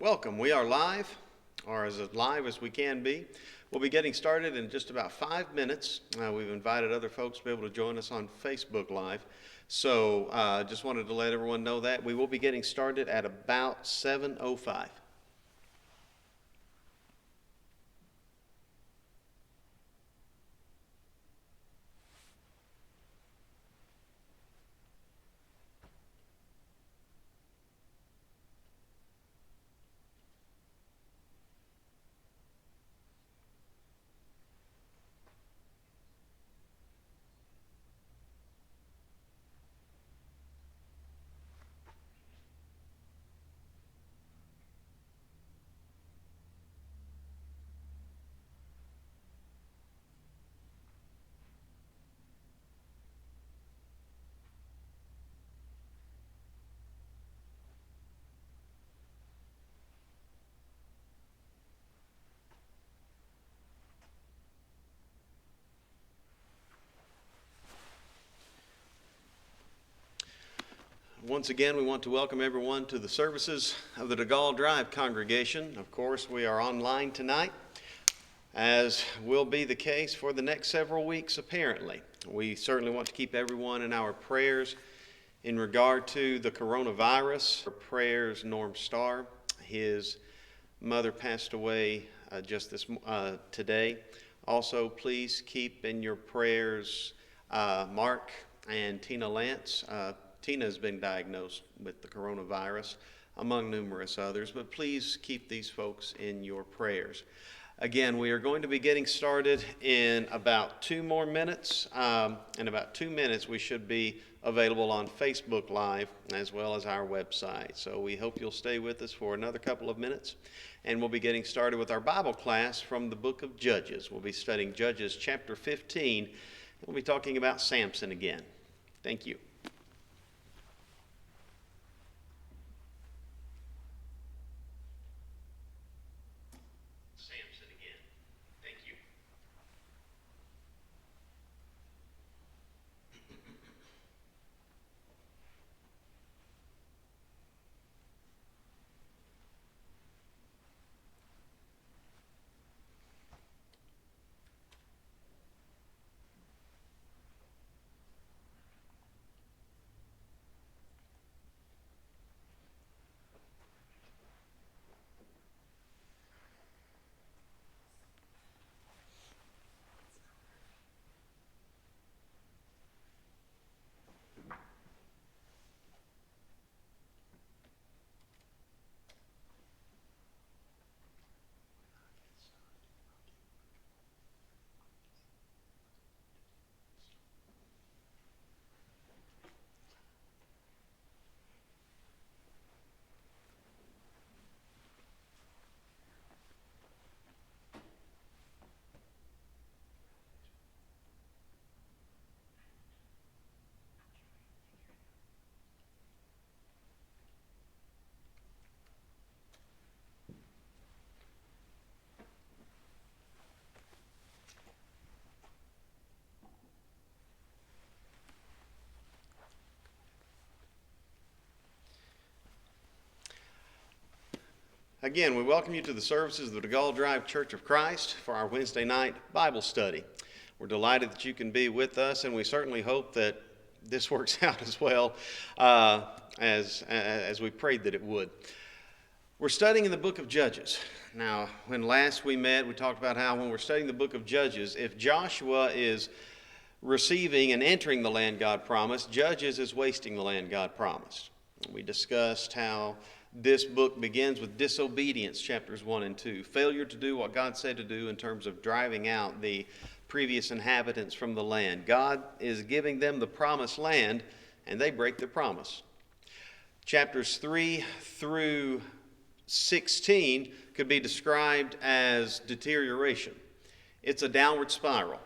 Welcome. We are live, or as live as we can be. We'll be getting started in just about 5 minutes. We've invited other folks to be able to join us on Facebook Live. So just wanted to let everyone know that. We will be getting started at about 7:05. Once again, we want to welcome everyone to the services of the DeGaulle Drive congregation. Of course, we are online tonight, as will be the case for the next several weeks, apparently. We certainly want to keep everyone in our prayers in regard to the coronavirus. Our prayers, Norm Starr. His mother passed away just today. Also, please keep in your prayers Mark and Tina Lance. Tina has been diagnosed with the coronavirus, among numerous others, but please keep these folks in your prayers. Again, we are going to be getting started in about 2 more minutes. In about 2 minutes, we should be available on Facebook Live as well as our website. So we hope you'll stay with us for another couple of minutes, and we'll be getting started with our Bible class from the book of Judges. We'll be studying Judges chapter 15, and we'll be talking about Samson again. Thank you. Again, we welcome you to the services of the DeGaulle Drive Church of Christ for our Wednesday night Bible study. We're delighted that you can be with us, and we certainly hope that this works out as well as we prayed that it would. We're studying in the book of Judges. Now, when last we met, we talked about how when we're studying the book of Judges, if Joshua is receiving and entering the land God promised, Judges is wasting the land God promised. We discussed how this book begins with disobedience, chapters 1 and 2. Failure to do what God said to do in terms of driving out the previous inhabitants from the land. God is giving them the promised land, and they break their promise. Chapters 3 through 16 could be described as deterioration. It's a downward spiral.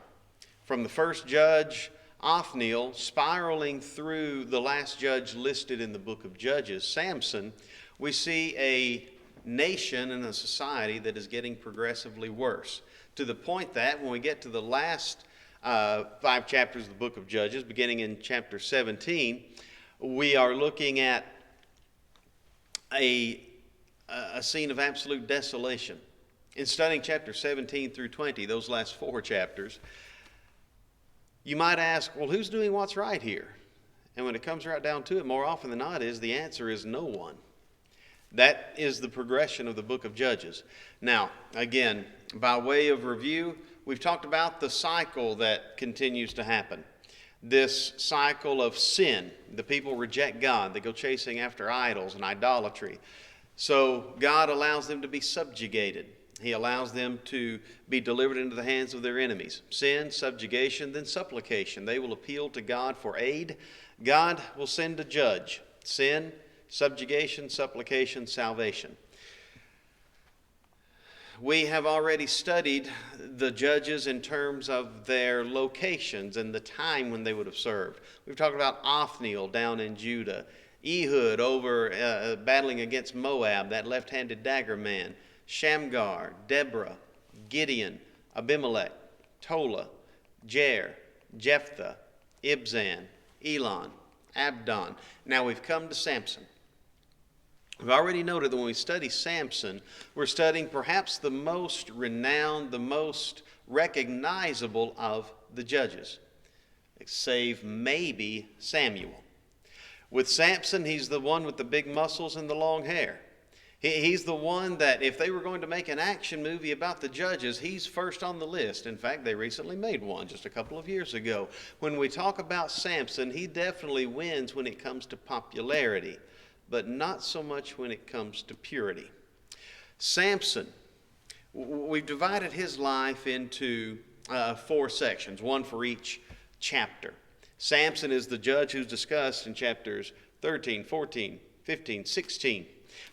From the first judge, Othniel, spiraling through the last judge listed in the book of Judges, Samson, we see a nation and a society that is getting progressively worse, to the point that when we get to the last 5 chapters of the book of Judges, beginning in chapter 17, we are looking at a a scene of absolute desolation. In studying chapters 17 through 20, those last 4 chapters, you might ask, well, who's doing what's right here? And when it comes right down to it, more often than not the answer is no one. That is the progression of the book of Judges. Now, again, by way of review, we've talked about the cycle that continues to happen. This cycle of sin. The people reject God. They go chasing after idols and idolatry. So God allows them to be subjugated. He allows them to be delivered into the hands of their enemies. Sin, subjugation, then supplication. They will appeal to God for aid. God will send a judge. Sin, subjugation, supplication, salvation. We have already studied the judges in terms of their locations and the time when they would have served. We've talked about Othniel down in Judah, Ehud over battling against Moab, that left-handed dagger man, Shamgar, Deborah, Gideon, Abimelech, Tola, Jair, Jephthah, Ibzan, Elon, Abdon. Now we've come to Samson. We've already noted that when we study Samson, we're studying perhaps the most renowned, the most recognizable of the judges, save maybe Samuel. With Samson, he's the one with the big muscles and the long hair. He's the one that if they were going to make an action movie about the judges, he's first on the list. In fact, they recently made one just a couple of years ago. When we talk about Samson, he definitely wins when it comes to popularity, but not so much when it comes to purity. Samson, we've divided his life into 4 sections, one for each chapter. Samson is the judge who's discussed in chapters 13, 14, 15, 16.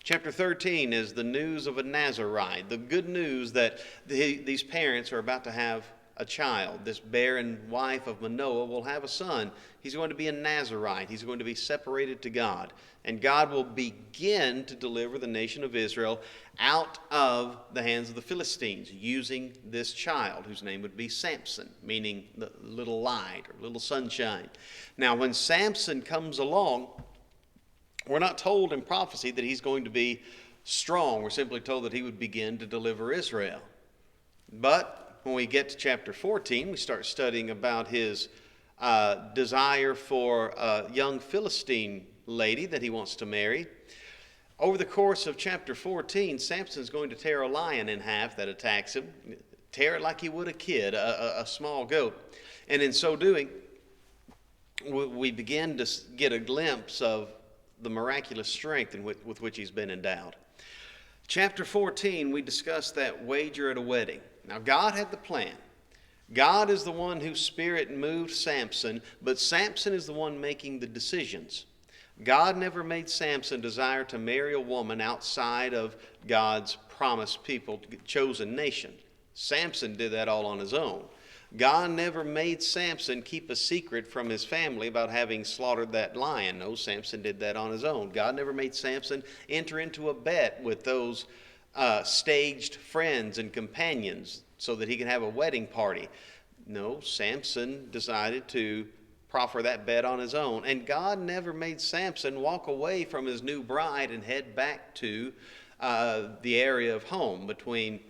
Chapter 13 is the news of a Nazarite, the good news that these parents are about to have a child. This barren wife of Manoah will have a son. He's going to be a Nazarite. He's going to be separated to God. And God will begin to deliver the nation of Israel out of the hands of the Philistines using this child, whose name would be Samson, meaning the little light or little sunshine. Now, when Samson comes along, we're not told in prophecy that he's going to be strong. We're simply told that he would begin to deliver Israel. But when we get to chapter 14, we start studying about his desire for a young Philistine lady that he wants to marry. Over the course of chapter 14, Samson's going to tear a lion in half that attacks him, tear it like he would a kid, a small goat. And in so doing, we begin to get a glimpse of the miraculous strength with which he's been endowed. Chapter 14, we discussed that wager at a wedding. Now, God had the plan. God is the one whose spirit moved Samson, but Samson is the one making the decisions. God never made Samson desire to marry a woman outside of God's promised people, chosen nation. Samson did that all on his own. God never made Samson keep a secret from his family about having slaughtered that lion. No, Samson did that on his own. God never made Samson enter into a bet with those staged friends and companions so that he could have a wedding party. No, Samson decided to proffer that bet on his own. And God never made Samson walk away from his new bride and head back to the area of home between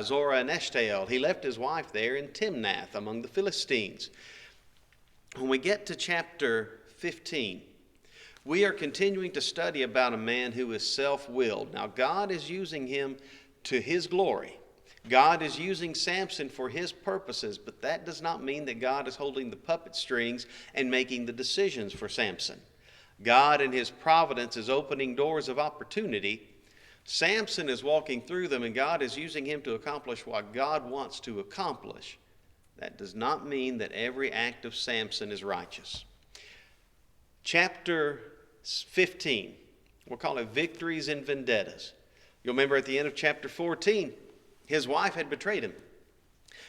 Zorah and Eshtaol. He left his wife there in Timnath among the Philistines. When we get to chapter 15, we are continuing to study about a man who is self-willed. Now, God is using him to his glory. God is using Samson for his purposes, but that does not mean that God is holding the puppet strings and making the decisions for Samson. God in his providence is opening doors of opportunity. Samson is walking through them, and God is using him to accomplish what God wants to accomplish. That does not mean that every act of Samson is righteous. Chapter 15, we'll call it Victories and Vendettas. You'll remember at the end of chapter 14, his wife had betrayed him.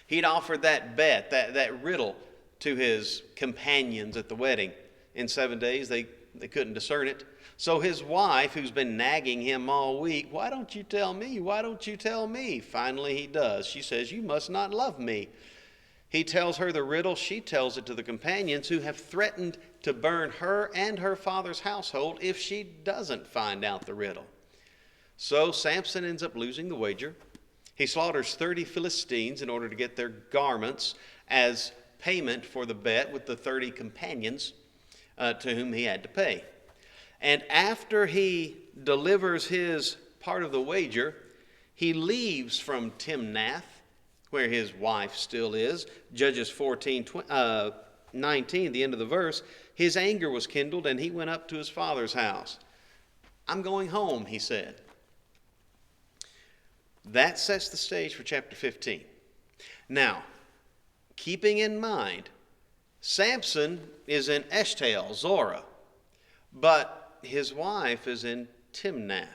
He'd offered that bet, that riddle to his companions at the wedding. In 7 days, they couldn't discern it. So his wife, who's been nagging him all week, why don't you tell me? Why don't you tell me? Finally he does. She says, you must not love me. He tells her the riddle. She tells it to the companions, who have threatened to burn her and her father's household if she doesn't find out the riddle. So Samson ends up losing the wager. He slaughters 30 Philistines in order to get their garments as payment for the bet with the 30 companions to whom he had to pay. And after he delivers his part of the wager, he leaves from Timnath, where his wife still is. Judges 14:19, the end of the verse. His anger was kindled, and he went up to his father's house. I'm going home, he said. That sets the stage for chapter 15. Now, keeping in mind, Samson is in Eshtaol, Zorah, but his wife is in Timnath.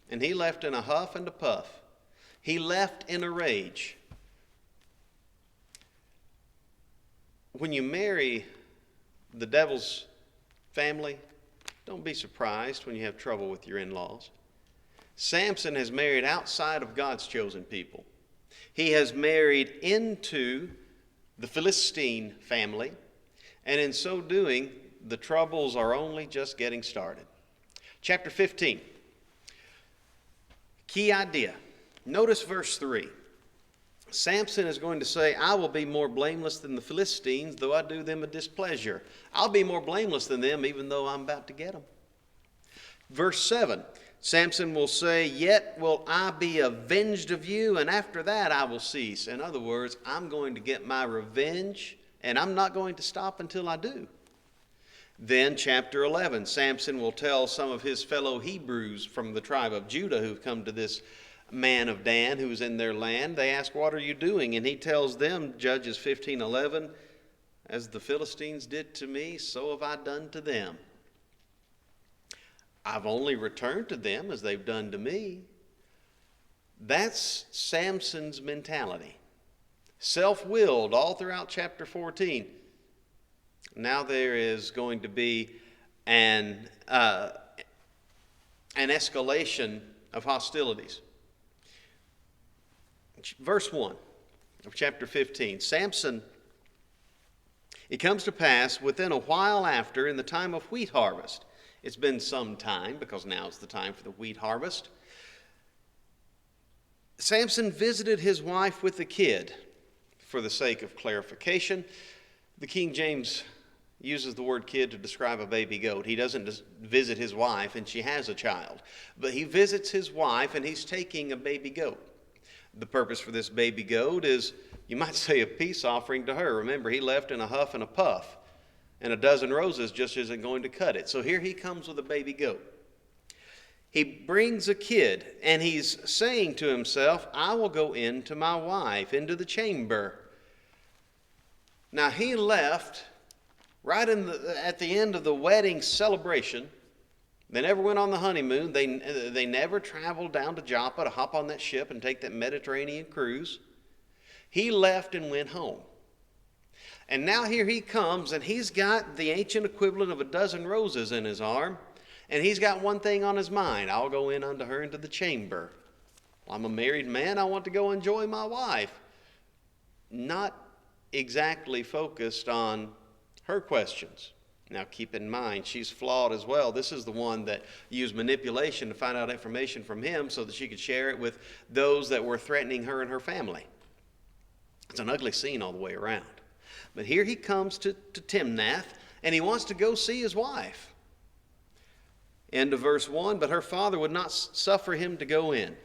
And he left in a huff and a puff. He left in a rage. When you marry the devil's family, don't be surprised when you have trouble with your in-laws. Samson has married outside of God's chosen people. He has married into the Philistine family, and in so doing, the troubles are only just getting started. Chapter 15. Key idea. Notice verse 3. Samson is going to say, I will be more blameless than the Philistines, though I do them a displeasure. I'll be more blameless than them, even though I'm about to get them. Verse 7. Samson will say, yet will I be avenged of you, and after that I will cease. In other words, I'm going to get my revenge, and I'm not going to stop until I do. Then, chapter 11, Samson will tell some of his fellow Hebrews from the tribe of Judah who've come to this man of Dan who's in their land. They ask, what are you doing? And he tells them, Judges 15:11, as the Philistines did to me, so have I done to them. I've only returned to them as they've done to me. That's Samson's mentality. Self-willed all throughout chapter 14. Now there is going to be an escalation of hostilities. Verse 1 of chapter 15. Samson, it comes to pass within a while after, in the time of wheat harvest. It's been some time, because now is the time for the wheat harvest. Samson visited his wife with the kid. For the sake of clarification, the King James uses the word kid to describe a baby goat. He doesn't just visit his wife and she has a child, but he visits his wife and he's taking a baby goat. The purpose for this baby goat is, you might say, a peace offering to her. Remember, he left in a huff and a puff, and a dozen roses just isn't going to cut it. So here he comes with a baby goat. He brings a kid, and he's saying to himself, I will go in to my wife, into the chamber. Now he left right at the end of the wedding celebration. They never went on the honeymoon. They never traveled down to Joppa to hop on that ship and take that Mediterranean cruise. He left and went home. And now here he comes, and he's got the ancient equivalent of a dozen roses in his arm, and he's got one thing on his mind. I'll go in unto her into the chamber. Well, I'm a married man. I want to go enjoy my wife. Not exactly focused on her questions. Now keep in mind, she's flawed as well. This is the one that used manipulation to find out information from him so that she could share it with those that were threatening her and her family. It's an ugly scene all the way around. But here he comes to Timnath, and he wants to go see his wife. End of verse 1, but her father would not suffer him to go in.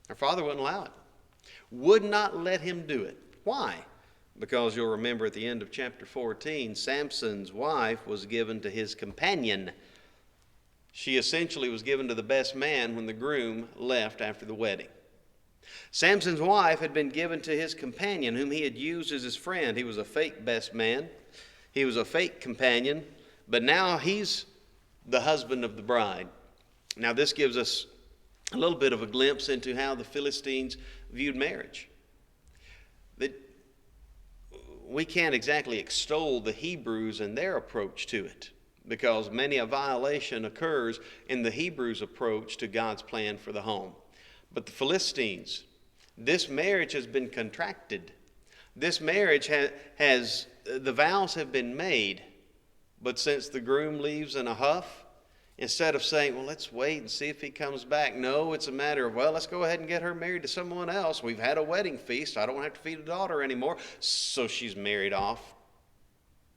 Her father wouldn't allow it. Would not let him do it. Why? Because you'll remember at the end of chapter 14, Samson's wife was given to his companion. She essentially was given to the best man when the groom left after the wedding. Samson's wife had been given to his companion, whom he had used as his friend. He was a fake best man. He was a fake companion. But now he's the husband of the bride. Now this gives us a little bit of a glimpse into how the Philistines viewed marriage. We can't exactly extol the Hebrews and their approach to it, because many a violation occurs in the Hebrews' approach to God's plan for the home. But the Philistines, this marriage has been contracted. This marriage the vows have been made, but since the groom leaves in a huff, Instead of saying, well, let's wait and see if he comes back. No, it's a matter of, well, let's go ahead and get her married to someone else. We've had a wedding feast. I don't have to feed a daughter anymore. So she's married off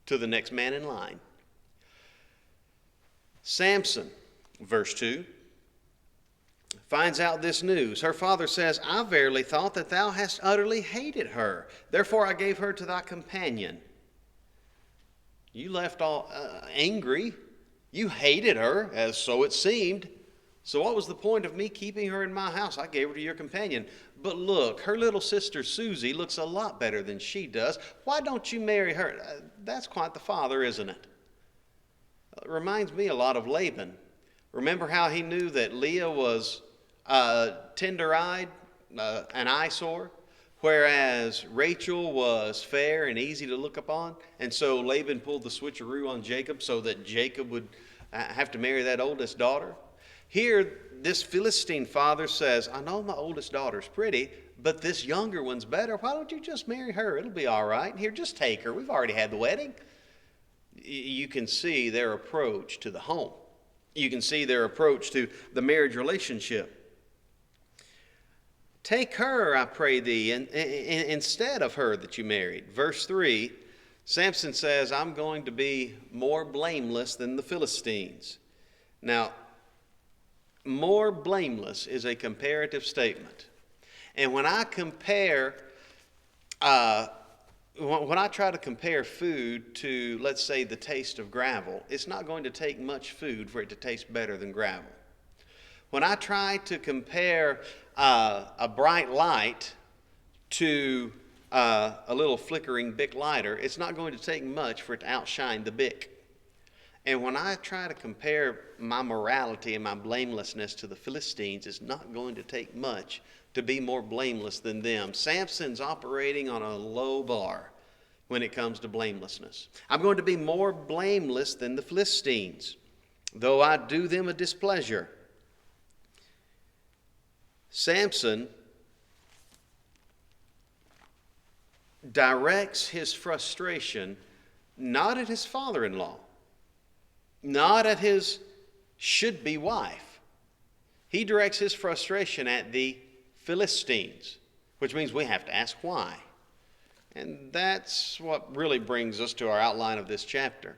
to the next man in line. Samson, verse 2, finds out this news. Her father says, I verily thought that thou hast utterly hated her. Therefore I gave her to thy companion. You left all angry. You hated her, as so it seemed. So what was the point of me keeping her in my house? I gave her to your companion. But look, her little sister Susie looks a lot better than she does. Why don't you marry her? That's quite the father, isn't it? It reminds me a lot of Laban. Remember how he knew that Leah was tender-eyed, an eyesore, whereas Rachel was fair and easy to look upon? And so Laban pulled the switcheroo on Jacob so that Jacob would have to marry that oldest daughter. Here, this Philistine father says, I know my oldest daughter's pretty, but this younger one's better. Why don't you just marry her? It'll be all right. Here, just take her. We've already had the wedding. You can see their approach to the home. You can see their approach to the marriage relationship. Take her, I pray thee, instead of her that you married. Verse 3, Samson says, I'm going to be more blameless than the Philistines. Now, more blameless is a comparative statement. And when I compare, when I try to compare food to, let's say, the taste of gravel, it's not going to take much food for it to taste better than gravel. When I try to compare a bright light to a little flickering Bic lighter, it's not going to take much for it to outshine the Bic. And when I try to compare my morality and my blamelessness to the Philistines, it's not going to take much to be more blameless than them. Samson's operating on a low bar when it comes to blamelessness. I'm going to be more blameless than the Philistines, though I do them a displeasure. Samson directs his frustration not at his father-in-law, not at his should-be wife. He directs his frustration at the Philistines, which means we have to ask why. And that's what really brings us to our outline of this chapter.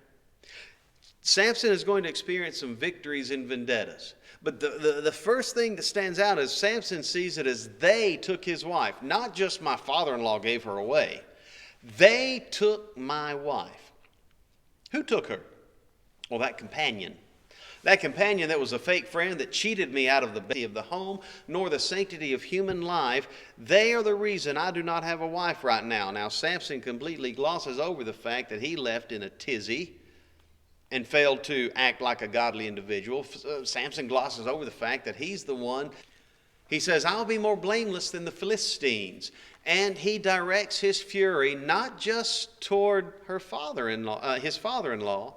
Samson is going to experience some victories and vendettas. But the first thing that stands out is Samson sees it as they took his wife. Not just my father-in-law gave her away. They took my wife. Who took her? Well, that companion. That companion that was a fake friend that cheated me out of the beauty of the home, nor the sanctity of human life. They are the reason I do not have a wife right now. Now, Samson completely glosses over the fact that he left in a tizzy and failed to act like a godly individual. Samson glosses over the fact that he's the one. He says, I'll be more blameless than the Philistines. And he directs his fury not just toward her father-in-law, his father-in-law,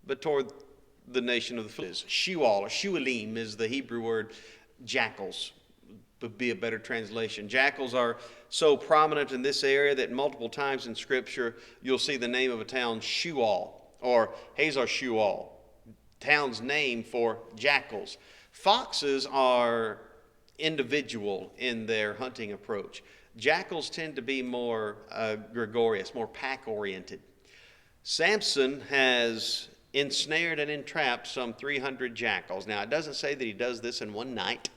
but toward the nation of the Philistines. Shual, or Shualim is the Hebrew word. Jackals would be a better translation. Jackals are so prominent in this area that multiple times in Scripture you'll see the name of a town Shual, or Hazar Shual, town's name for jackals. Foxes are individual in their hunting approach. Jackals tend to be more gregarious, more pack-oriented. Samson has ensnared and entrapped some 300 jackals. Now, it doesn't say that he does this in one night.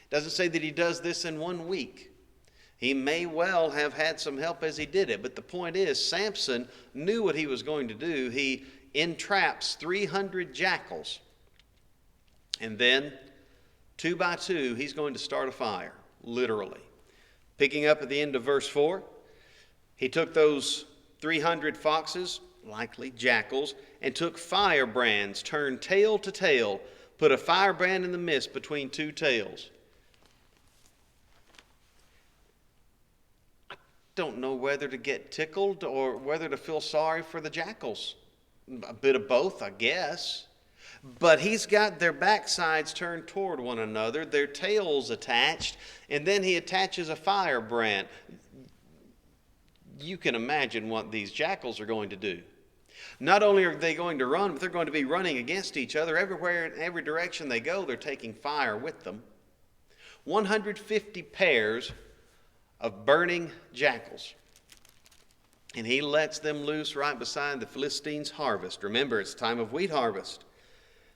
It doesn't say that he does this in 1 week. He may well have had some help as he did it, but the point is, Samson knew what he was going to do. He entraps 300 jackals, and then, 2 by 2, he's going to start a fire, literally. Picking up at the end of verse 4, he took those 300 foxes, likely jackals, and took firebrands, turned tail to tail, put a firebrand in the midst between 2 tails. I don't know whether to get tickled or whether to feel sorry for the jackals. A bit of both, I guess. But he's got their backsides turned toward one another, their tails attached, and then he attaches a firebrand. You can imagine what these jackals are going to do. Not only are they going to run, but they're going to be running against each other. Everywhere, in every direction they go, they're taking fire with them. 150 pairs of burning jackals. And he lets them loose right beside the Philistines' harvest. Remember, it's time of wheat harvest.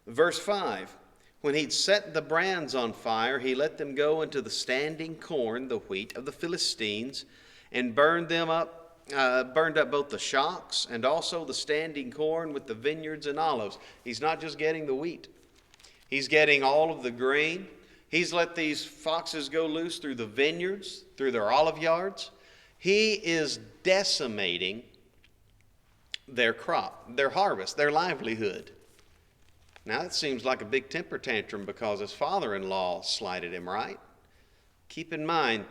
Verse 5, when he'd set the brands on fire, he let them go into the standing corn, the wheat of the Philistines, and burned up both the shocks and also the standing corn with the vineyards and olives. He's not just getting the wheat. He's getting all of the grain. He's let these foxes go loose through the vineyards, through their olive yards. He is decimating their crop, their harvest, their livelihood. Now that seems like a big temper tantrum because his father-in-law slighted him, right? Keep in mind,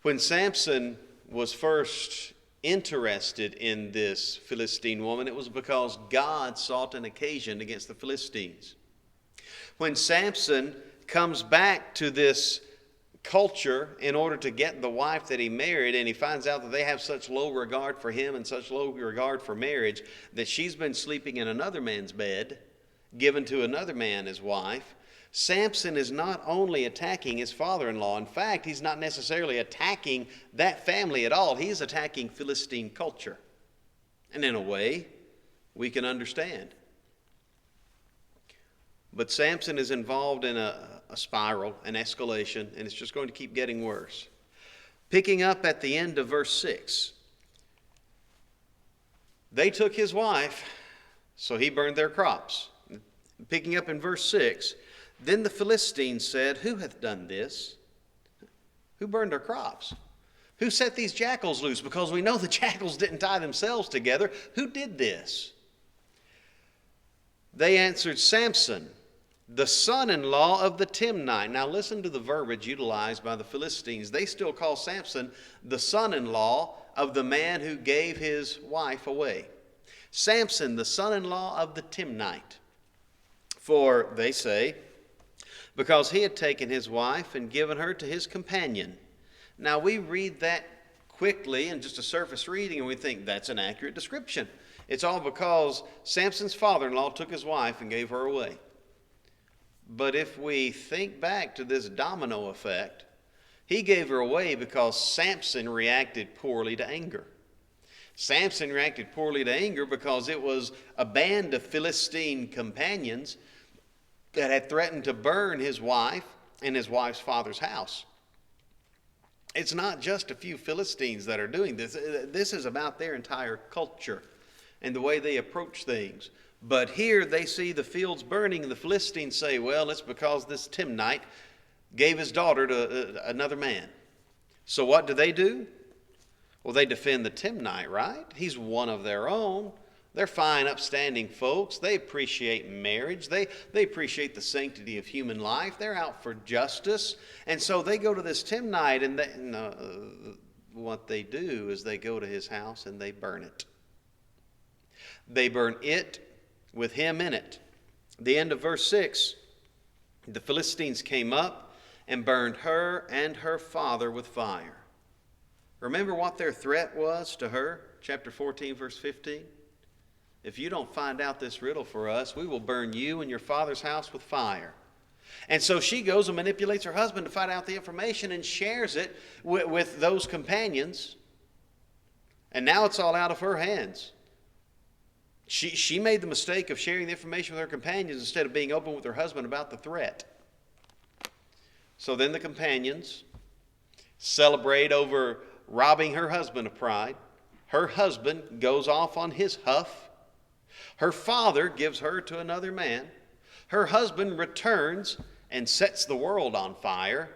when Samson was first interested in this Philistine woman, it was because God sought an occasion against the Philistines. When Samson comes back to this culture in order to get the wife that he married, and he finds out that they have such low regard for him and such low regard for marriage that she's been sleeping in another man's bed, given to another man as wife, Samson is not only attacking his father-in-law. In fact, he's not necessarily attacking that family at all. He's attacking Philistine culture. And in a way, we can understand. But Samson is involved in a spiral, an escalation, and it's just going to keep getting worse. Picking up at the end of verse 6, they took his wife, so he burned their crops. Picking up in verse 6, then the Philistines said, who hath done this? Who burned our crops? Who set these jackals loose? Because we know the jackals didn't tie themselves together. Who did this? They answered, Samson, the son-in-law of the Timnite. Now listen to the verbiage utilized by the Philistines. They still call Samson the son-in-law of the man who gave his wife away. Samson, the son-in-law of the Timnite. For, they say, because he had taken his wife and given her to his companion. Now we read that quickly in just a surface reading and we think that's an accurate description. It's all because Samson's father-in-law took his wife and gave her away. But if we think back to this domino effect, he gave her away because Samson reacted poorly to anger. Samson reacted poorly to anger because it was a band of Philistine companions that had threatened to burn his wife and his wife's father's house. It's not just a few Philistines that are doing this. This is about their entire culture and the way they approach things. But here they see the fields burning, and the Philistines say, well, it's because this Timnite gave his daughter to another man. So what do? Well, they defend the Timnite, right? He's one of their own. They're fine, upstanding folks. They appreciate marriage. They appreciate the sanctity of human life. They're out for justice. And so they go to this Timnite, and what they do is they go to his house and they burn it. They burn it with him in it. The end of verse 6, the Philistines came up and burned her and her father with fire. Remember what their threat was to her? Chapter 14, verse 15. If you don't find out this riddle for us, we will burn you and your father's house with fire. And so she goes and manipulates her husband to find out the information and shares it with those companions. And now it's all out of her hands. She made the mistake of sharing the information with her companions instead of being open with her husband about the threat. So then the companions celebrate over robbing her husband of pride. Her husband goes off on his huff. Her father gives her to another man. Her husband returns and sets the world on fire.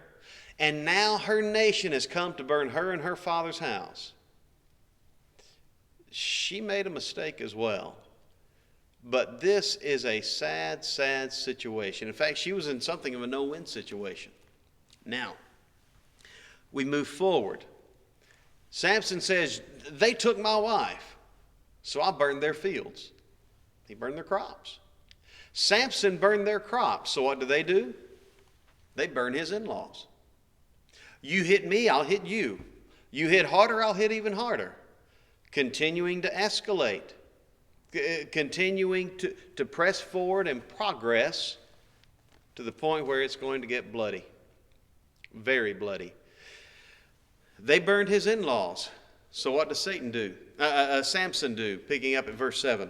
And now her nation has come to burn her and her father's house. She made a mistake as well. But this is a sad, sad situation. In fact, she was in something of a no-win situation. Now, we move forward. Samson says, they took my wife, so I burned their fields. He burned their crops. Samson burned their crops, so what do? They burn his in-laws. You hit me, I'll hit you. You hit harder, I'll hit even harder. Continuing to escalate. continuing to press forward and progress to the point where it's going to get bloody, very bloody. They burned his in-laws. So what does Samson do? Picking up at verse 7.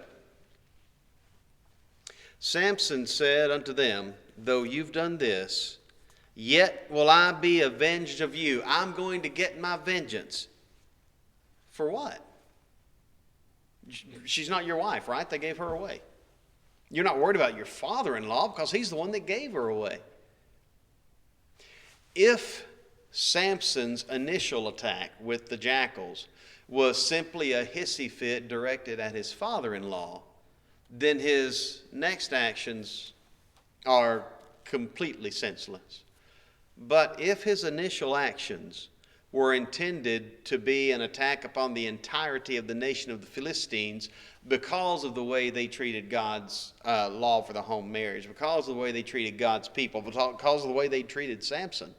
Samson said unto them, though you've done this, yet will I be avenged of you. I'm going to get my vengeance. For what? She's not your wife, right? They gave her away. You're not worried about your father-in-law because he's the one that gave her away. If Samson's initial attack with the jackals was simply a hissy fit directed at his father-in-law, then his next actions are completely senseless. But if his initial actions were intended to be an attack upon the entirety of the nation of the Philistines because of the way they treated God's law for the home marriage, because of the way they treated God's people, because of the way they treated Samson,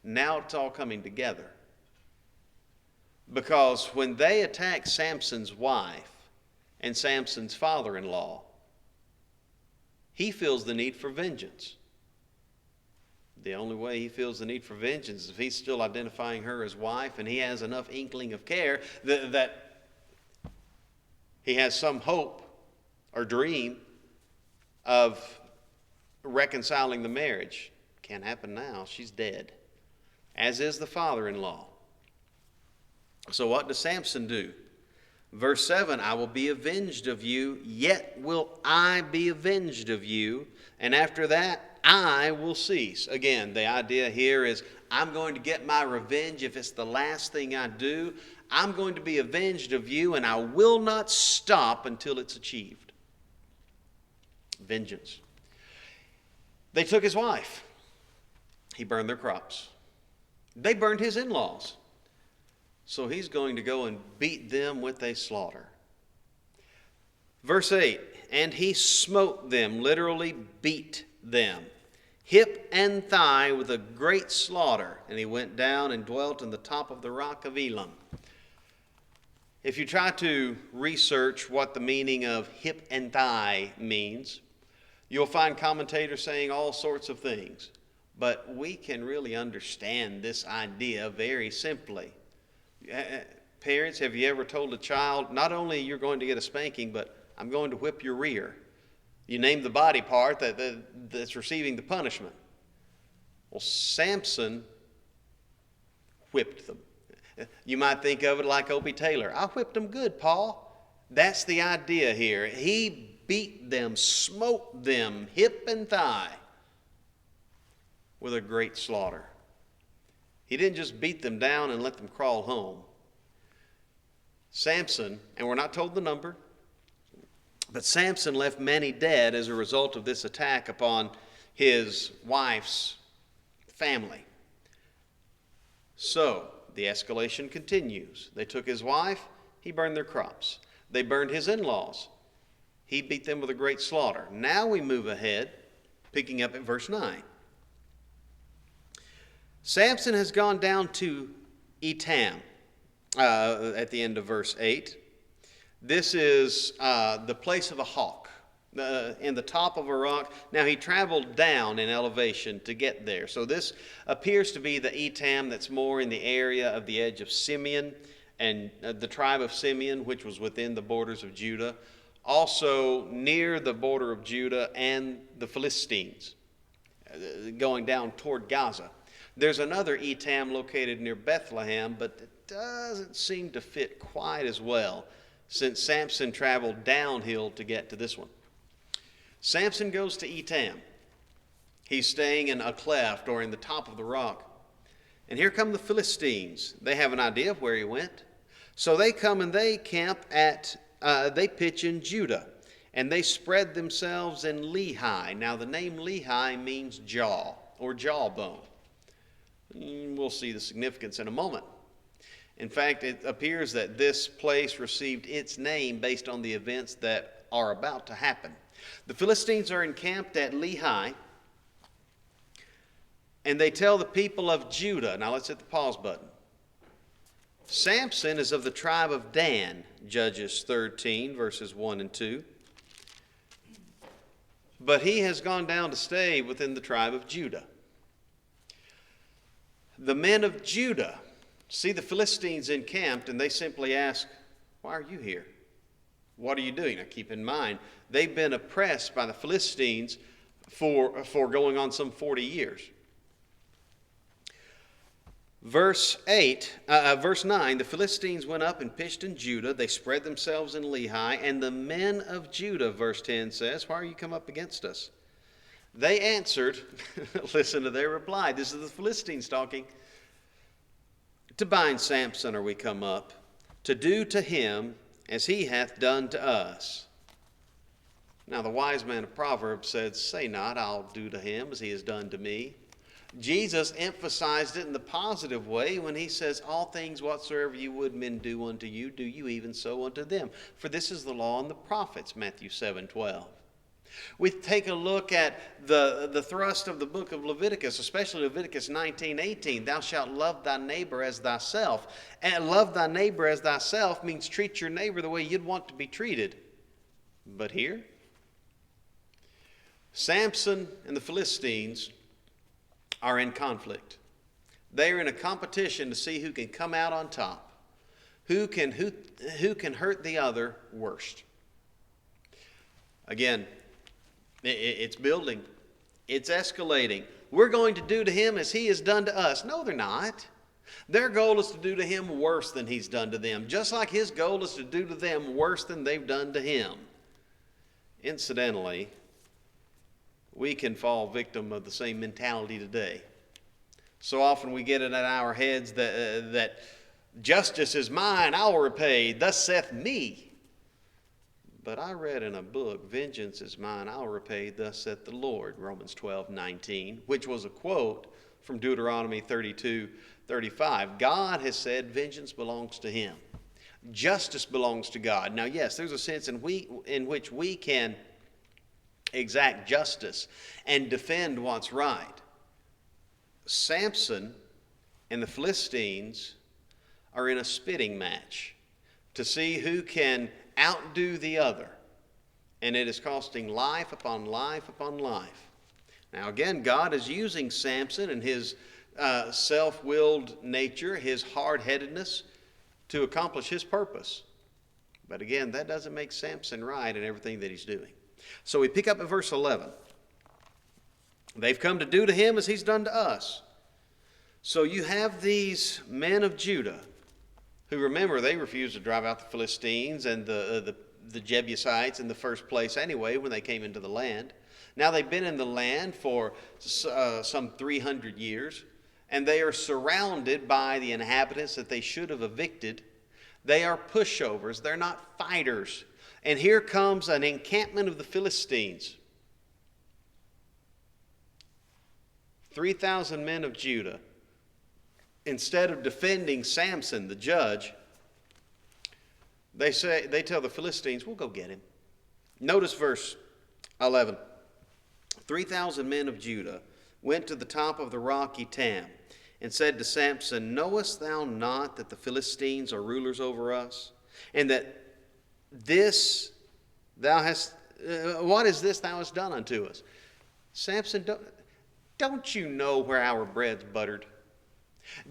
now it's all coming together. Because when they attack Samson's wife and Samson's father-in-law, he feels the need for vengeance. The only way he feels the need for vengeance is if he's still identifying her as wife and he has enough inkling of care that he has some hope or dream of reconciling the marriage. Can't happen now. She's dead. As is the father-in-law. So what does Samson do? Verse 7, I will be avenged of you, yet will I be avenged of you. And after that, I will cease. Again, the idea here is I'm going to get my revenge if it's the last thing I do. I'm going to be avenged of you, and I will not stop until it's achieved. Vengeance. They took his wife. He burned their crops. They burned his in-laws. So he's going to go and beat them with a slaughter. Verse 8, and he smote them, literally beat them, hip and thigh with a great slaughter. And he went down and dwelt in the top of the rock of Elam. If you try to research what the meaning of hip and thigh means, you'll find commentators saying all sorts of things. But we can really understand this idea very simply. Parents, have you ever told a child, not only you're going to get a spanking, but I'm going to whip your rear? You name the body part that's receiving the punishment. Well, Samson whipped them. You might think of it like Opie Taylor. I whipped them good, Paul. That's the idea here. He beat them, smote them, hip and thigh, with a great slaughter. He didn't just beat them down and let them crawl home. Samson, and we're not told the number, but Samson left many dead as a result of this attack upon his wife's family. So, the escalation continues. They took his wife, he burned their crops. They burned his in-laws. He beat them with a great slaughter. Now we move ahead, picking up at verse 9. Samson has gone down to Etam at the end of verse 8. This is the place of a hawk in the top of a rock. Now he traveled down in elevation to get there. So this appears to be the Etam that's more in the area of the edge of Simeon and the tribe of Simeon, which was within the borders of Judah. Also near the border of Judah and the Philistines, going down toward Gaza. There's another Etam located near Bethlehem, but it doesn't seem to fit quite as well since Samson traveled downhill to get to this one. Samson goes to Etam. He's staying in a cleft or in the top of the rock. And here come the Philistines. They have an idea of where he went. So they come and they camp they pitch in Judah. And they spread themselves in Lehi. Now the name Lehi means jaw or jawbone. We'll see the significance in a moment. In fact, it appears that this place received its name based on the events that are about to happen. The Philistines are encamped at Lehi, and they tell the people of Judah, now let's hit the pause button. Samson is of the tribe of Dan, Judges 13, verses 1 and 2. But he has gone down to stay within the tribe of Judah. The men of Judah see the Philistines encamped, and they simply ask, "Why are you here? What are you doing?" Now keep in mind, they've been oppressed by the Philistines for going on some 40 years. Verse 9, the Philistines went up and pitched in Judah. They spread themselves in Lehi. And the men of Judah, verse 10 says, "Why are you come up against us?" They answered, listen to their reply. This is the Philistines talking. "To bind Samson are we come up, to do to him as he hath done to us." Now the wise man of Proverbs said, "Say not, I'll do to him as he has done to me." Jesus emphasized it in the positive way when he says, "All things whatsoever you would men do unto you, do you even so unto them. For this is the law and the prophets," Matthew 7:12. We take a look at the thrust of the book of Leviticus, especially Leviticus 19:18. "Thou shalt love thy neighbor as thyself." And love thy neighbor as thyself means treat your neighbor the way you'd want to be treated. But here, Samson and the Philistines are in conflict. They are in a competition to see who can come out on top, who can hurt the other worst. Again, it's building. It's escalating. We're going to do to him as he has done to us. No, they're not. Their goal is to do to him worse than he's done to them, just like his goal is to do to them worse than they've done to him. Incidentally, we can fall victim of the same mentality today. So often we get it in our heads that justice is mine, I'll repay, thus saith me. But I read in a book, "Vengeance is mine, I'll repay, thus saith the Lord," Romans 12:19, which was a quote from Deuteronomy 32:35. God has said vengeance belongs to him. Justice belongs to God. Now, yes, there's a sense in which we can exact justice and defend what's right. Samson and the Philistines are in a spitting match to see who can outdo the other. And it is costing life upon life upon life. Now again, God is using Samson and his self-willed nature, his hard-headedness, to accomplish his purpose. But again, that doesn't make Samson right in everything that he's doing. So we pick up at verse 11. They've come to do to him as he's done to us. So you have these men of Judah who, remember, they refused to drive out the Philistines and the Jebusites in the first place anyway when they came into the land. Now they've been in the land for some 300 years, and they are surrounded by the inhabitants that they should have evicted. They are pushovers. They're not fighters. And here comes an encampment of the Philistines. 3,000 men of Judah. Instead of defending Samson, the judge, they tell the Philistines, "We'll go get him." Notice verse 11. 3,000 men of Judah went to the top of the rock Etam and said to Samson, "Knowest thou not that the Philistines are rulers over us, and that this thou hast, what is this thou hast done unto us?" Samson, don't you know where our bread's buttered?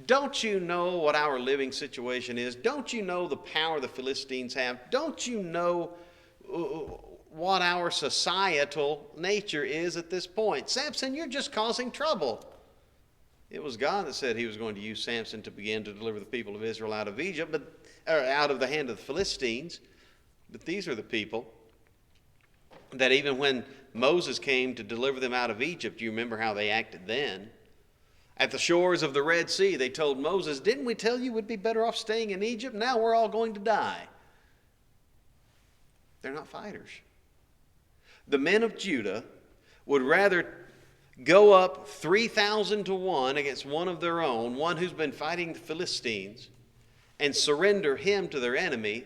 Don't you know what our living situation is? Don't you know the power the Philistines have? Don't you know what our societal nature is at this point? Samson, you're just causing trouble. It was God that said he was going to use Samson to begin to deliver the people of Israel out of Egypt, out of the hand of the Philistines. But these are the people that even when Moses came to deliver them out of Egypt, you remember how they acted then. At the shores of the Red Sea, they told Moses, "Didn't we tell you we'd be better off staying in Egypt? Now we're all going to die." They're not fighters. The men of Judah would rather go up 3,000 to 1 against one of their own, one who's been fighting the Philistines, and surrender him to their enemy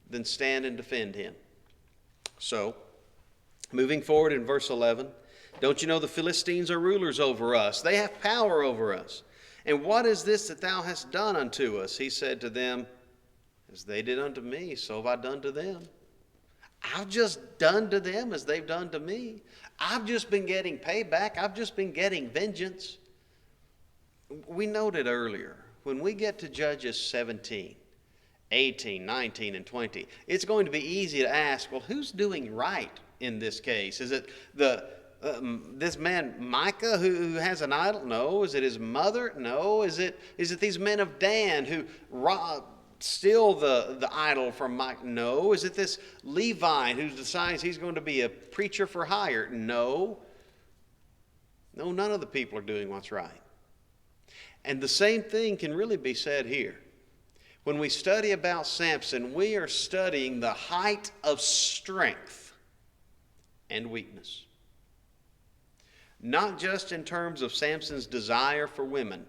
than stand and defend him. So, moving forward in verse 11, "Don't you know the Philistines are rulers over us? They have power over us. And what is this that thou hast done unto us? He said to them, as they did unto me, so have I done to them. I've just done to them as they've done to me. I've just been getting payback. I've just been getting vengeance. We noted earlier, when we get to Judges 17, 18, 19, and 20, it's going to be easy to ask, well, who's doing right in this case? Is it this man Micah who has an idol? No. Is it his mother? No. Is it these men of Dan who steal the idol from Micah? No. Is it this Levite who decides he's going to be a preacher for hire? No. No, none of the people are doing what's right. And the same thing can really be said here. When we study about Samson, we are studying the height of strength and weakness. Not just in terms of Samson's desire for women,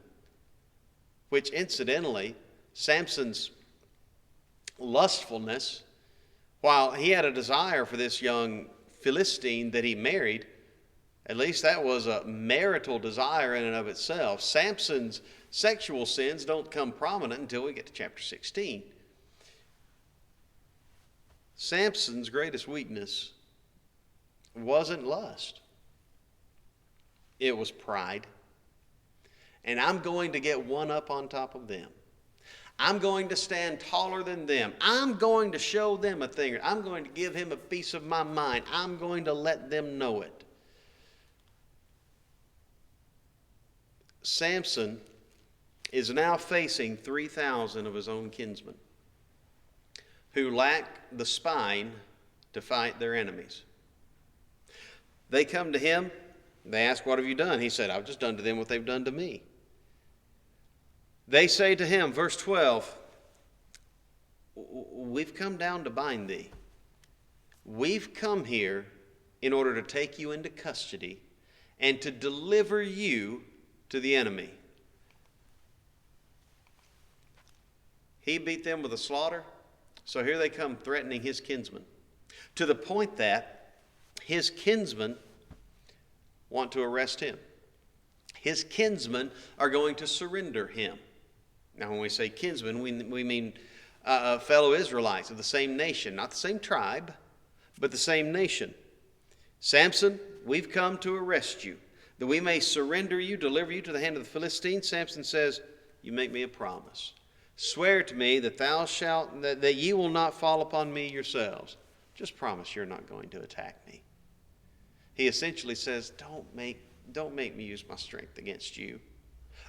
which incidentally, Samson's lustfulness, while he had a desire for this young Philistine that he married, at least that was a marital desire in and of itself. Samson's sexual sins don't come prominent until we get to chapter 16. Samson's greatest weakness wasn't lust. It was pride. And I'm going to get one up on top of them. I'm going to stand taller than them. I'm going to show them a thing. I'm going to give him a piece of my mind. I'm going to let them know it. Samson is now facing 3,000 of his own kinsmen who lack the spine to fight their enemies. They come to him. They ask, what have you done? He said, I've just done to them what they've done to me. They say to him, verse 12, we've come down to bind thee. We've come here in order to take you into custody and to deliver you to the enemy. He beat them with a slaughter, so here they come threatening his kinsmen, to the point that his kinsmen want to arrest him. His kinsmen are going to surrender him. Now, when we say kinsmen, we mean fellow Israelites of the same nation, not the same tribe, but the same nation. Samson, we've come to arrest you, that we may surrender you, deliver you to the hand of the Philistines. Samson says, you make me a promise. Swear to me that that ye will not fall upon me yourselves. Just promise you're not going to attack me. He essentially says, don't make me use my strength against you.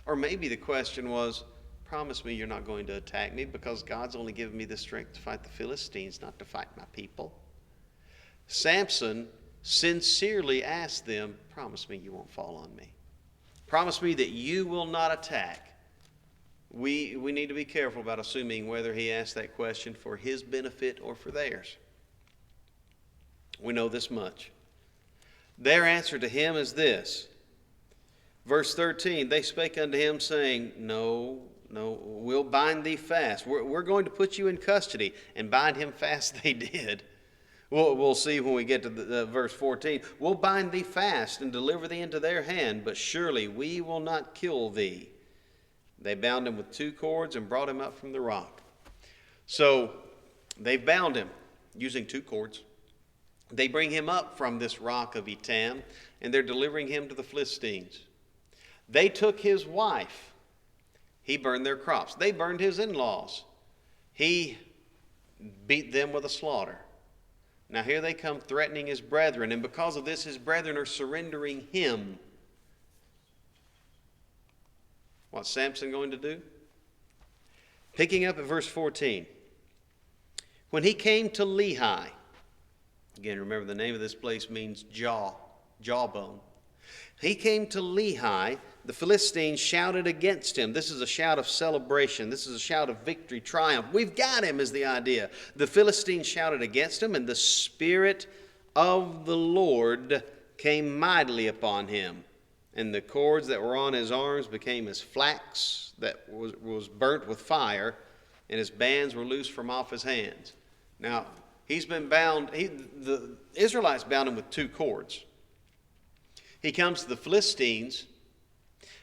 Or maybe the question was, promise me you're not going to attack me because God's only given me the strength to fight the Philistines, not to fight my people. Samson sincerely asked them, promise me you won't fall on me. Promise me that you will not attack. We need to be careful about assuming whether he asked that question for his benefit or for theirs. We know this much. Their answer to him is this. Verse 13, they spake unto him, saying, No, we'll bind thee fast. We're going to put you in custody. And bind him fast they did. We'll see when we get to the verse 14. We'll bind thee fast and deliver thee into their hand, but surely we will not kill thee. They bound him with 2 cords and brought him up from the rock. So they've bound him using 2 cords. They bring him up from this rock of Etam, and they're delivering him to the Philistines. They took his wife. He burned their crops. They burned his in-laws. He beat them with a slaughter. Now here they come threatening his brethren, and because of this, his brethren are surrendering him. What's Samson going to do? Picking up at verse 14. When he came to Lehi, again, remember the name of this place means jawbone. He came to Lehi, the Philistines shouted against him. This is a shout of celebration. This is a shout of victory, triumph. We've got him is the idea. The Philistines shouted against him, and the Spirit of the Lord came mightily upon him. And the cords that were on his arms became as flax that was burnt with fire, and his bands were loosed from off his hands. Now, he's been bound. The Israelites bound him with 2 cords. He comes to the Philistines,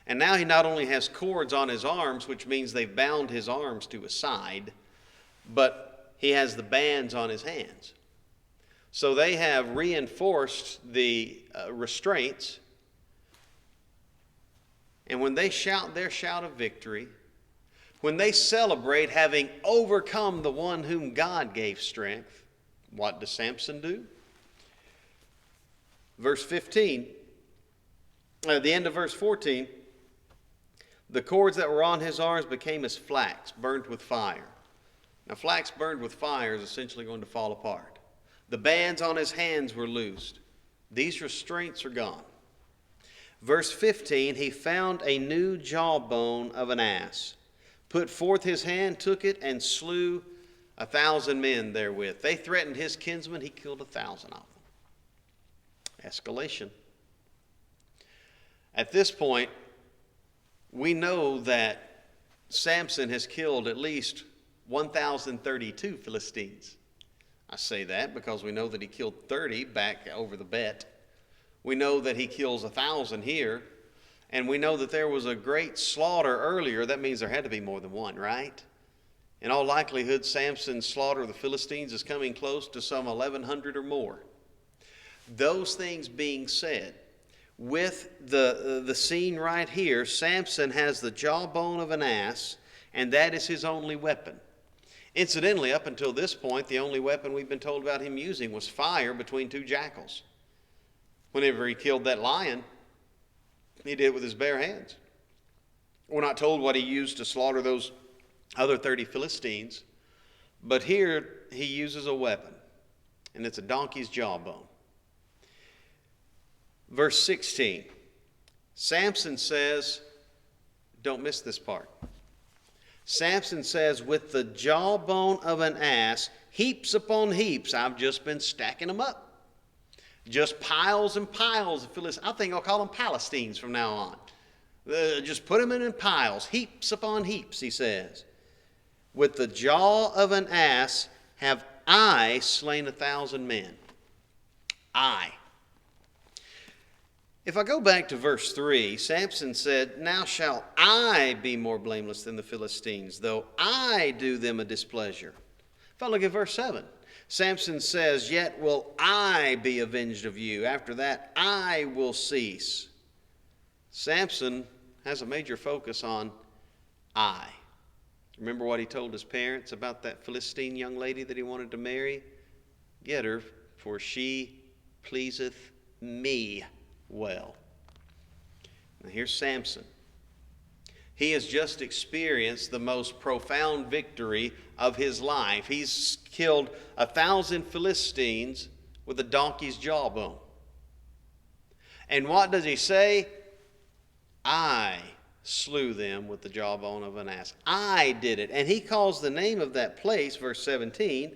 And now he not only has cords on his arms, which means they've bound his arms to his side, but he has the bands on his hands. So they have reinforced the restraints. And when they shout their shout of victory, when they celebrate having overcome the one whom God gave strength, what does Samson do? Verse 15, at the end of verse 14, the cords that were on his arms became as flax, burnt with fire. Now, flax burned with fire is essentially going to fall apart. The bands on his hands were loosed. These restraints are gone. Verse 15, he found a new jawbone of an ass, put forth his hand, took it, and slew 1,000 men therewith. They threatened his kinsmen. He killed 1,000 of them. Escalation. At this point, we know that Samson has killed at least 1,032 Philistines. I say that because we know that he killed 30 back over the bet. We know that he kills 1,000 here. And we know that there was a great slaughter earlier. That means there had to be more than one, right? In all likelihood, Samson's slaughter of the Philistines is coming close to some 1,100 or more. Those things being said, with the scene right here, Samson has the jawbone of an ass, and that is his only weapon. Incidentally, up until this point, the only weapon we've been told about him using was fire between two jackals. Whenever he killed that lion, he did it with his bare hands. We're not told what he used to slaughter those other 30 Philistines, but here he uses a weapon, and it's a donkey's jawbone. Verse 16, Samson says, don't miss this part. Samson says, with the jawbone of an ass, heaps upon heaps, I've just been stacking them up. Just piles and piles of Philistines. I think I'll call them Palestines from now on. Just put them in piles, heaps upon heaps, he says. With the jaw of an ass have I slain 1,000 men. I. If I go back to verse 3, Samson said, now shall I be more blameless than the Philistines, though I do them a displeasure. If I look at verse 7, Samson says, yet will I be avenged of you. After that, I will cease. Samson has a major focus on I. Remember what he told his parents about that Philistine young lady that he wanted to marry? Get her, for she pleaseth me well. Now here's Samson. He has just experienced the most profound victory of his life. He's killed 1,000 Philistines with a donkey's jawbone. And what does he say? I slew them with the jawbone of an ass. I did it. And he calls the name of that place, verse 17,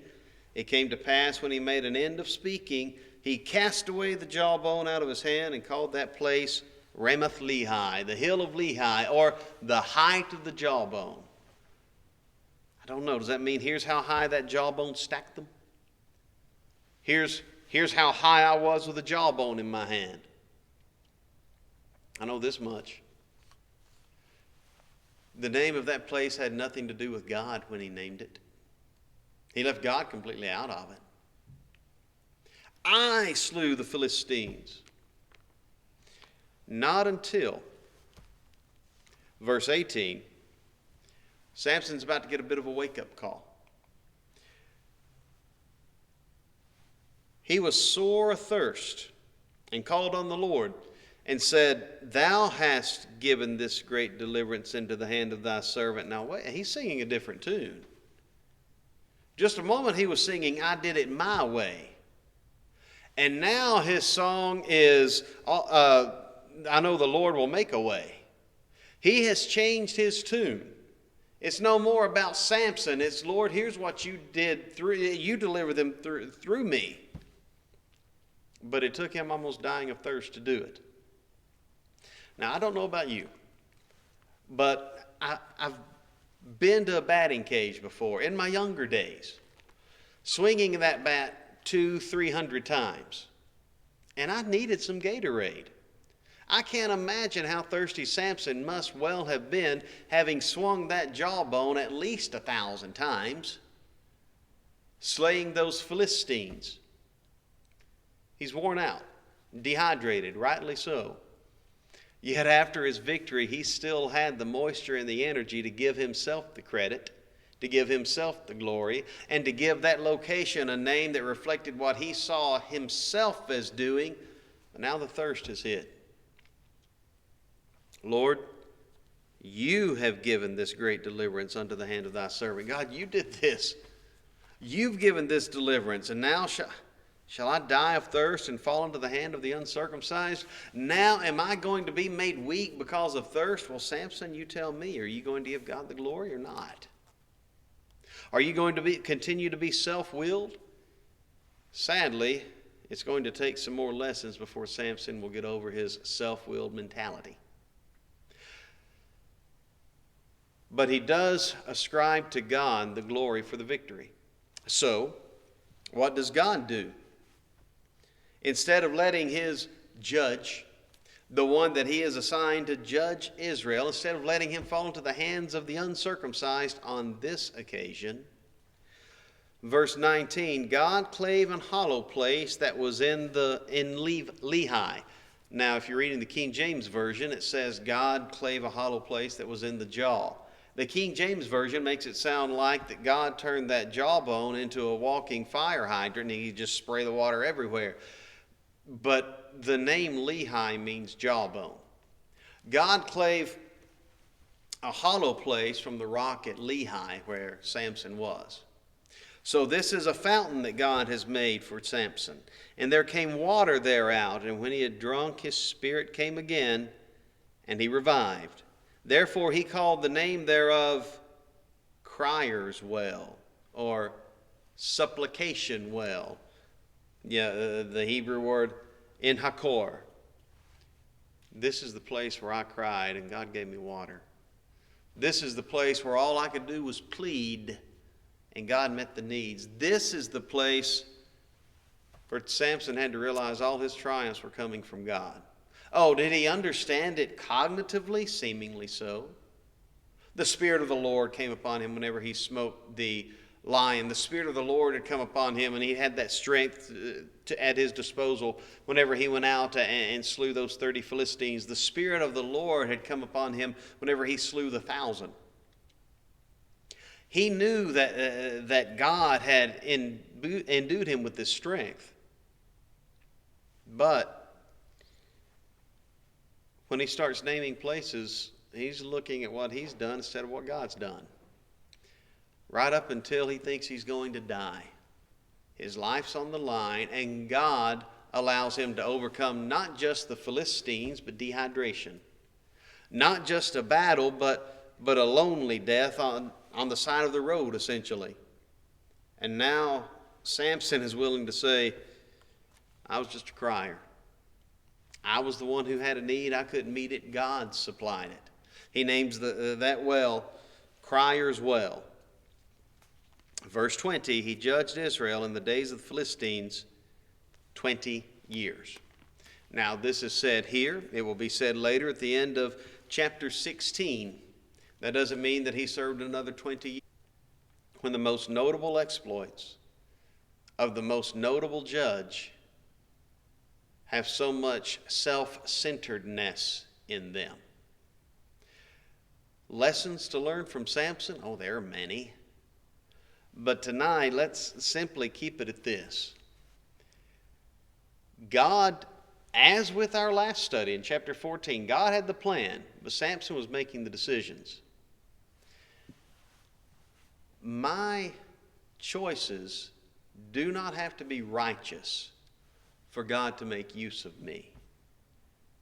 it came to pass when he made an end of speaking, he cast away the jawbone out of his hand and called that place Ramoth Lehi, the hill of Lehi, or the height of the jawbone. I don't know. Does that mean here's how high that jawbone stacked them? Here's how high I was with a jawbone in my hand. I know this much. The name of that place had nothing to do with God when he named it. He left God completely out of it. I slew the Philistines. Not until verse 18, Samson's about to get a bit of a wake-up call. He was sore athirst and called on the Lord and said, thou hast given this great deliverance into the hand of thy servant. Now wait, he's singing a different tune. Just a moment he was singing, I did it my way. And now his song is, I know the Lord will make a way. He has changed his tune. It's no more about Samson. It's, Lord, here's what you did. You delivered them through me. But it took him almost dying of thirst to do it. Now, I don't know about you, but I've been to a batting cage before in my younger days, swinging that bat 200-300 times. And I needed some Gatorade. I can't imagine how thirsty Samson must well have been, having swung that jawbone at least 1,000 times, slaying those Philistines. He's worn out, dehydrated, rightly so. Yet after his victory, he still had the moisture and the energy to give himself the credit, to give himself the glory, and to give that location a name that reflected what he saw himself as doing. But now the thirst has hit. Lord, you have given this great deliverance unto the hand of thy servant. God, you did this. You've given this deliverance, and now shall I die of thirst and fall into the hand of the uncircumcised? Now am I going to be made weak because of thirst? Well, Samson, you tell me, are you going to give God the glory or not? Are you going to continue to be self-willed? Sadly, it's going to take some more lessons before Samson will get over his self-willed mentality. But he does ascribe to God the glory for the victory. So, what does God do? Instead of letting his judge, the one that he is assigned to judge Israel, instead of letting him fall into the hands of the uncircumcised on this occasion, verse 19, God clave an hollow place that was in Lehi. Now, if you're reading the King James Version, it says God clave a hollow place that was in the jaw. The King James Version makes it sound like that God turned that jawbone into a walking fire hydrant and he just spray the water everywhere. But the name Lehi means jawbone. God clave a hollow place from the rock at Lehi where Samson was. So this is a fountain that God has made for Samson. And there came water there out, and when he had drunk, his spirit came again, and he revived. Therefore he called the name thereof Crier's Well, or Supplication Well. The Hebrew word in Hakor. This is the place where I cried and God gave me water. This is the place where all I could do was plead and God met the needs. This is the place where Samson had to realize all his triumphs were coming from God. Oh, did he understand it cognitively? Seemingly so. The Spirit of the Lord came upon him whenever he smote the lion. The Spirit of the Lord had come upon him, and he had that strength at his disposal whenever he went out and slew those 30 Philistines. The Spirit of the Lord had come upon him whenever he slew the 1,000. He knew that God had endued him with this strength. But when he starts naming places, he's looking at what he's done instead of what God's done. Right up until he thinks he's going to die. His life's on the line, and God allows him to overcome not just the Philistines, but dehydration. Not just a battle, but a lonely death on the side of the road, essentially. And now Samson is willing to say, I was just a crier. I was the one who had a need. I couldn't meet it. God supplied it. He names that well Crier's Well. Verse 20, he judged Israel in the days of the Philistines 20 years. Now this is said here. It will be said later at the end of chapter 16. That doesn't mean that he served another 20 years. When the most notable exploits of the most notable judge have so much self-centeredness in them. Lessons to learn from Samson? Oh, there are many. But tonight, let's simply keep it at this. God, as with our last study in chapter 14, God had the plan, but Samson was making the decisions. My choices do not have to be righteous for God to make use of me.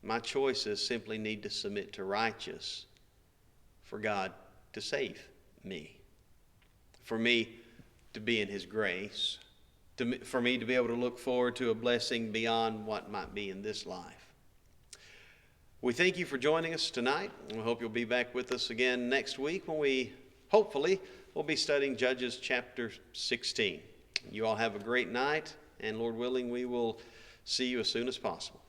My choices simply need to submit to righteous for God to save me. For me to be in His grace. For me to be able to look forward to a blessing beyond what might be in this life. We thank you for joining us tonight. We hope you'll be back with us again next week when we hopefully will be studying Judges chapter 16. You all have a great night, and Lord willing, we will see you as soon as possible.